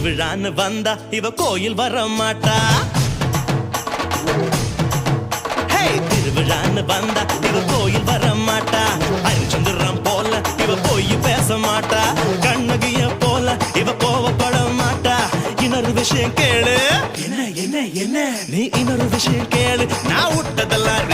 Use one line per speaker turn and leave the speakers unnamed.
திருவிழான்னு வந்தா இவ கோயில் வர மாட்டா. திருவிழான்னு வந்தா இவ கோயில் வர மாட்டா. அரிச்சந்திரம் போல இவ போய் பேச மாட்டா. கண்ணகிய போல இவ கோவப்பட மாட்டா. இன்னொரு விஷயம் கேளு. என்ன என்ன என்ன நீ இன்னொரு விஷயம் கேளு. நான் விட்டதெல்லாம்